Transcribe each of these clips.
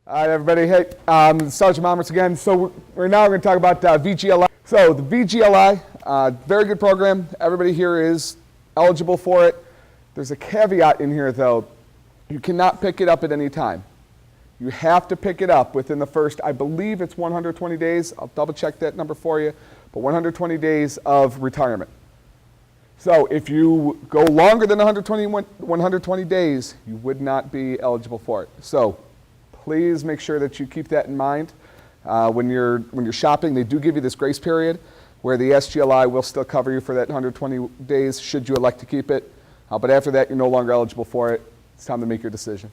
All right, everybody. Hey, Sergeant Mommertz again. So right now we're going to talk about VGLI. So the VGLI, very good program. Everybody here is eligible for it. There's a caveat in here, though. You cannot pick it up at any time. You have to pick it up within the first, I believe it's 120 days. I'll double check that number for you. But 120 days of retirement. So if you go longer than 120 days, you would not be eligible for it. So please make sure that you keep that in mind. When you're shopping, they do give you this grace period where the HCAN will still cover you for that 120 days should you elect to keep it. But after that, you're no longer eligible for it. It's time to make your decision.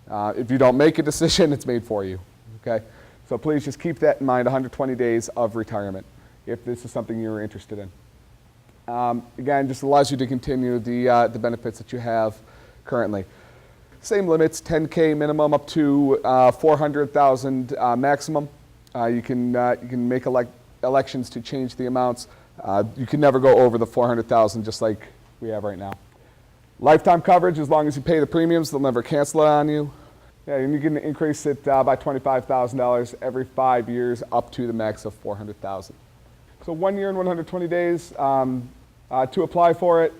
If you don't make a decision, it's made for you. Okay? So please just keep that in mind, 120 days of retirement, if this is something you're interested in. Again, just allows you to continue the benefits that you have currently. Same limits, 10K minimum up to 400,000 maximum. You can make elections to change the amounts. You can never go over the 400,000 just like we have right now. Lifetime coverage, as long as you pay the premiums, they'll never cancel it on you. Yeah, and you can increase it by $25,000 every 5 years up to the max of 400,000. So 1 year and 120 days to apply for it.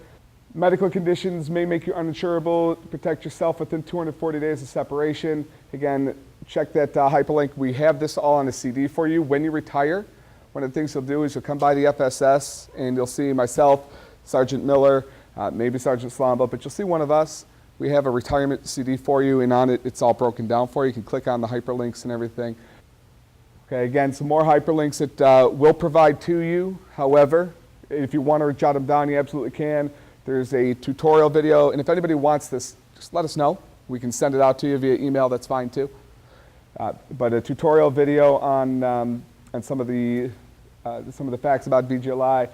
Medical conditions may make you uninsurable. Protect yourself within 240 days of separation. Again, check that hyperlink. We have this all on a CD for you. When you retire, one of the things you'll do is you'll come by the FSS and you'll see myself, Sergeant Miller, maybe Sergeant Slamba, but you'll see one of us. We have a retirement CD for you, and on it, it's all broken down for you. You can click on the hyperlinks and everything. Okay, again, some more hyperlinks that we'll provide to you. However, if you want to jot them down, you absolutely can. There's a tutorial video, and if anybody wants this, just let us know. We can send it out to you via email, that's fine too. But a tutorial video on some of the facts about VGLI,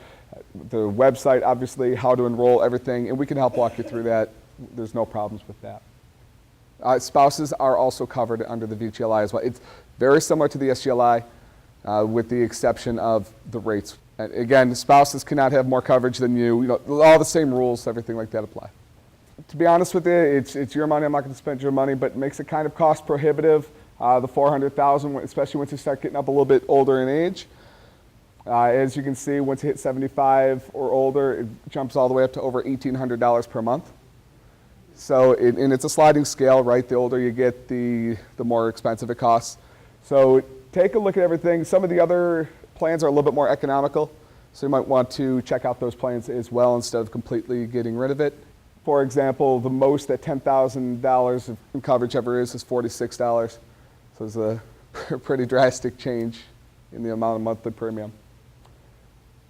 the website, obviously, how to enroll, everything, and we can help walk you through that. There's no problems with that. Spouses are also covered under the VGLI as well. It's very similar to the SGLI, with the exception of the rates. And again, spouses cannot have more coverage than you. You know, all the same rules, everything like that apply. To be honest with you, it's your money. I'm not going to spend your money, but it makes it kind of cost prohibitive. The 400,000, especially once you start getting up a little bit older in age. As you can see, once you hit 75 or older, it jumps all the way up to over $1,800 per month. So, and it's a sliding scale, right? The older you get, the more expensive it costs. So take a look at everything. Some of the other plans are a little bit more economical, so you might want to check out those plans as well instead of completely getting rid of it. For example, the most that $10,000 in coverage ever is $46. So it's a pretty drastic change in the amount of monthly premium.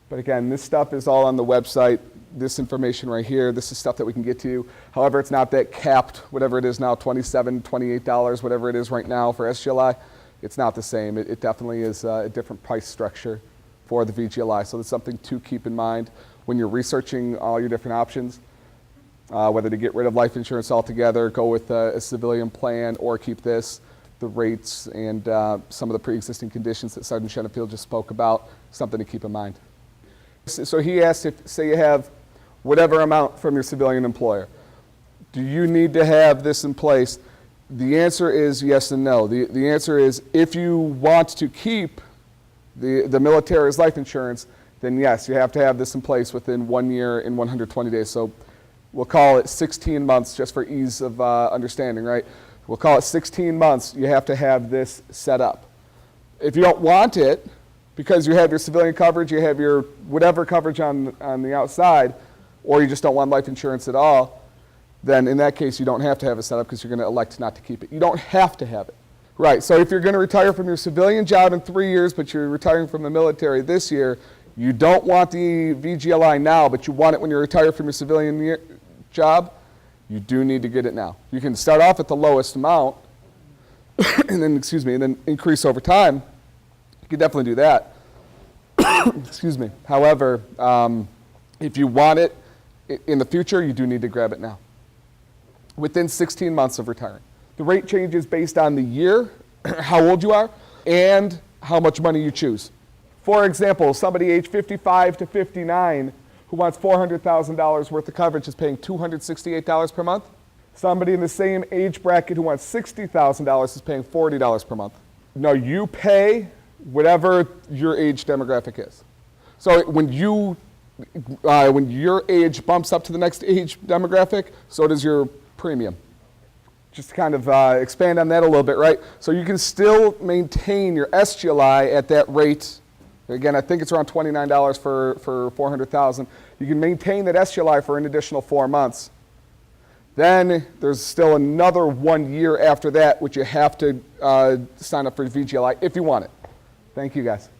But again, this stuff is all on the website. This information right here, this is stuff that we can get to you. However, it's not that capped, whatever it is now, $27, $28, whatever it is right now for SGLI. It's not the same. It definitely is a different price structure for the VGLI. So that's something to keep in mind when you're researching all your different options, whether to get rid of life insurance altogether, go with a civilian plan, or keep this. The rates and some of the pre-existing conditions that Sergeant Shennefield just spoke about, something to keep in mind. So he asked if, say you have whatever amount from your civilian employer, do you need to have this in place? The answer is yes and no. The answer is if you want to keep the military's life insurance, then yes, you have to have this in place within 1 year and 120 days. So we'll call it 16 months just for ease of understanding, right? We'll call it 16 months. You have to have this set up. If you don't want it, because you have your civilian coverage, you have your whatever coverage on the outside, or you just don't want life insurance at all, then in that case, you don't have to have it set up because you're going to elect not to keep it. You don't have to have it. Right, so if you're going to retire from your civilian job in 3 years, but you're retiring from the military this year, you don't want the VGLI now, but you want it when you retire from your civilian job, you do need to get it now. You can start off at the lowest amount and then, and then increase over time. You can definitely do that. Excuse me. However, if you want it in the future, you do need to grab it now. Within 16 months of retiring. The rate changes based on the year, how old you are, and how much money you choose. For example, somebody age 55 to 59 who wants $400,000 worth of coverage is paying $268 per month. Somebody in the same age bracket who wants $60,000 is paying $40 per month. No, you pay whatever your age demographic is. So when your age bumps up to the next age demographic, so does your premium. Just to kind of expand on that a little bit, right? So you can still maintain your SGLI at that rate. Again, I think it's around $29 for 400,000. You can maintain that SGLI for an additional 4 months. Then there's still another 1 year after that, which you have to sign up for VGLI if you want it. Thank you, guys.